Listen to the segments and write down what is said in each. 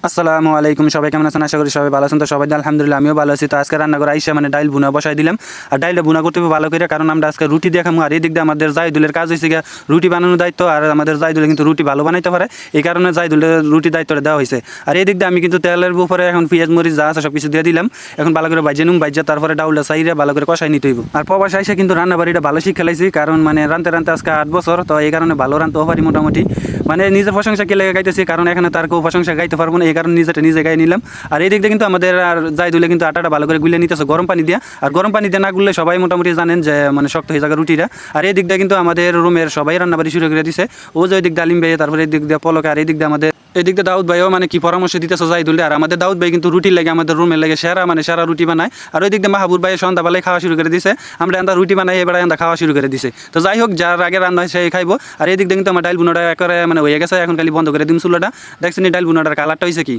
আসসালামু আলাইকুম, সবাই কেমন আছেন? আশা করি সবাই ভালো আছেন। তো সবাই আলহামদুলিল্লাহ, আমিও ভালো আছি। তো আজকে রান্না করে আইসা মানে ডাইল ভুনা বসাই দিলাম। আর ডাইলটা ভুনা করতে হবে ভালো করে, কারণ আমরা আজকে রুটি দিয়ে খামু। আর এই দিক দিয়ে আমাদের জাইদুলের কাজ হয়েছে গিয়ে রুটি বানানোর দায়িত্ব। আর আমাদের জাইদুলে কিন্তু রুটি ভালো বানাইতে পারে, এই কারণে জাইদুলের রুটি দায়িত্বটা দেওয়া হয়েছে। আর এই দিক দিয়ে আমি কিন্তু তেলের উপরে এখন পেঁয়াজ মরিচ যা আছে সব কিছু দিয়ে দিলাম। এখন ভালো করে ভাজে ভাজা তারপরে ডাউলটা সাইরে ভালো করে কষাই নিতে হইব। আর প্রবাসে আইসা কিন্তু রান্না বাড়িটা ভালো শিক্ষা লাইছি, কারণ মানে রানতে রানতে আজকে 8 বছর, তো এই কারণে ভালো রানতেও পারি মোটামুটি। মানে নিজের প্রশংসা কে লেগে গাইতেছি, কারণ এখানে তার কেউ প্রশংসা গাইতে পারবো না, এই কারণে নিজেটা নিজে গাই নিলাম। আর এই দিক দিয়ে কিন্তু আমাদের আর জাইদুলে কিন্তু আটাটা ভালো করে গুলে নিতেছে গরম পানি দিয়ে। আর গরম পানি দিয়ে না গুললে সবাই মোটামুটি জানেন যে মানে শক্ত হয়ে যাবে রুটিটা। আর এই দিক দিয়ে কিন্তু আমাদের রুমের সবাই রান্নাবাড়ি শুরু করে দিছে। ও যে ওই দিক দিয়ে আলিম ভাই, তারপরে এই দিক দিয়ে পলকে, আর এই দিক দিয়ে আমাদের এদিক দিয়ে দাউদ ভাইও মানে কি পরামর্শ দিতেছে জাইদুলে। আর আমাদের দাউদ ভাই কিন্তু রুটির লাগে আমাদের রুমের লাগে সেরা রুটি বানায়। আর ওই দিক দিয়ে মাহাবুর ভাই সন্ধ্যাবেলায় খাওয়া শুরু করে দিছে। আমরা এন্দা রুটি বানাই, এবার এন্দা খাওয়া শুরু করে দিছে। তো যাই হোক, যার আগে রান্না হয় সেই খাইবো। আর এই দিক দিয়ে কিন্তু আমার ডাইল বুনোটা করে মানে হয়ে গেছে, এখন খালি বন্ধ করে দিম চুলাটা। দেখছেন ডাইল বুনোটার কালারটা হয়েছে কি।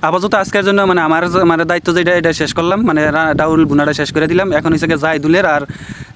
আপাতত আজকের জন্য মানে আমার মানে দায়িত্ব যেটা এটা শেষ করলাম, মানে ডাউল বুনাটা শেষ করে দিলাম। এখন হচ্ছে জাইদুলের, আর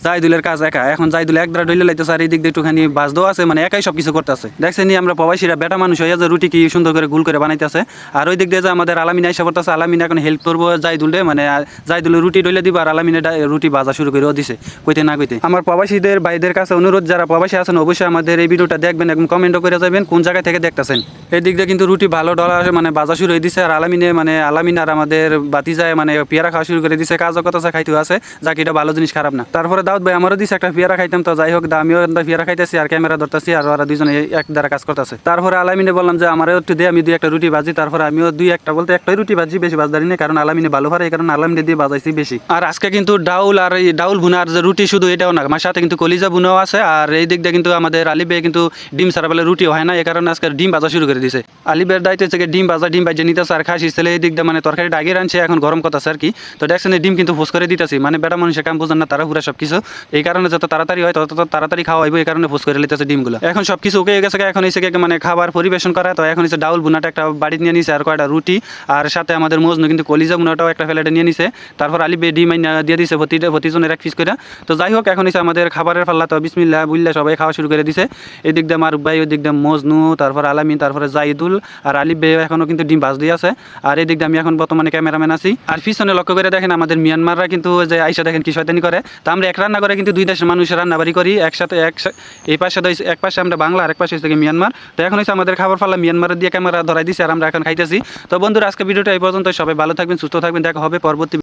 জাইদুলের কাজ একা। এখন জাইদুলে একদরা ডইলে লাইতেছে, আর এই দিক দিয়ে একটুখানি বাস দেওয়া আছে, মানে একাই সব কিছু করতেছে। দেখছেন আমরা প্রবাসীরা বেটা মানুষ হয়ে যে রুটি কি সুন্দর করে গুল করে বানাইতেছে। আর ওই দিক দিয়ে যে আমাদের আলামিনা এসে পড়তেছে, আলামিনা এখন হেল্প করবো জাইদুলে, মানে জাইদুলে রুটি ডইলে দিব, আর আলামিনা রুটি ভাজা শুরু করেও দিছে কইতে না কইতে। আমার প্রবাসীদের ভাইদের কাছে অনুরোধ, যারা প্রবাসী আছেন অবশ্যই আমাদের এই ভিডিওটা দেখবেন এবং কমেন্টও করে যাবেন কোন জায়গা থেকে দেখতেছেন। এই দিক দিয়ে কিন্তু রুটি ভালো ডলা মানে ভাজা শুরু হয়ে দিছে। আর আলামিন আর আমাদের বাতি যায় মানে পেয়ারা খাওয়া শুরু করে দিছে, কাজও কথা খাইতে আছে, যাকে এটা ভালো জিনিস, খারাপ না। তারপরে দাউদ ভাই আমারও দিছে একটা পেয়ারা খাইতাম। তো যাই হোক, আমিও পেয়ারা খাইতেছি আর ক্যামেরা ধরতেছি, আর ওরা দুজনে এক দ্বারা কাজ করতেছে। তারপরে আলামিনে বললাম যে আমারও একটু দিয়ে, আমি দুই একটা রুটি ভাজি। তারপরে আমিও দুই একটা বলতে একটাই রুটি ভাজি, বেশি ভাজদারি নেই, কারণ আলামিনে ভালো পারে, এই কারণে আলামিনে দিয়ে ভাজাইছি বেশি। আর আজকে কিন্তু ডাউল আর এই ডাউল ভুনা আর যে রুটি শুধু এটাও না, আমার সাথে কিন্তু কলিজা ভুনাও আছে। আর এই দিক দিয়ে কিন্তু আমাদের আলিবে কিন্তু ডিম ছাড়া বেলা রুটি হয় না, এই কারণে আজকে ডিম ভাজা শুরু করে দিছে। আলিবের দায়িত্ব থেকে ডিম ভাজা নিতেছে। আর খাসি ছেলে এই দিক দিয়ে মানে তরকারিটা আগে রানছে, এখন গরম করতেছে আর কি। তো দেখছেন ডিম কিন্তু ফোস করে দিতেছি, মানে বেটা মানুষের কাম বোঝেন না তারা পুরা সবকিছু, এই কারণে যত তাড়াতাড়ি হয় তত তাড়াতাড়ি খাওয়া হইব, এই কারণে ফোস করে লিতেছে ডিমগুলো। এখন সবকিছু ওকে গেছে, এখন এসে মানে খাবার পরিবেশন করা। তো এখন এসে ডাউল বুনাটা একটা বাড়ি নিয়ে নিছে, আর কয়টা রুটি, আর সাথে আমাদের মজনু কিন্তু কলিজা বুনাটাও একটা ফেলেটে নিয়ে নিছে। তারপর আলি ডিম দিয়ে দিছে প্রতিজনের এক পিস করে। তো যাই হোক, এখন এসে আমাদের খাবারের পাল্লা। তো বিসমিল্লাহ বুল্লা সবাই খাওয়া শুরু করে দিছে। এই দিক দিয়ে মারুফ ভাই, ওই দিক দিয়ে মজনু, তারপর আলামিন, তারপরে জাইদুল, আর আলিফ ভাই এখনো কিন্তু ডিম ভাজ দিয়ে আছে। আর এই দিক দিয়ে আমি এখন বর্তমানে ক্যামেরাম্যান আছি। আর পিছনে লক্ষ্য করে দেখেন আমাদের মিয়ানমাররা কিন্তু যে আইসা দেখেন কি শয়তানি করে। তো আমরা এক রান্না করে কিন্তু দুই দেশের মানুষের রান্নাবাড়ি করি একসাথে। এই পাশে এক পাশে আমরা বাংলা, আর এক পাশে হচ্ছে মিয়ানমার। তো এখন হচ্ছে আমাদের খাবার ফাল্লা মিয়ানমারের দিয়ে ক্যামেরা ধরাই দিচ্ছে, আর আমরা এখন খাইতেছি। তো বন্ধুরা, আজকে ভিডিওটা এই পর্যন্ত। সবাই ভালো থাকবেন, সুস্থ থাকবেন, দেখা হবে পরবর্তী।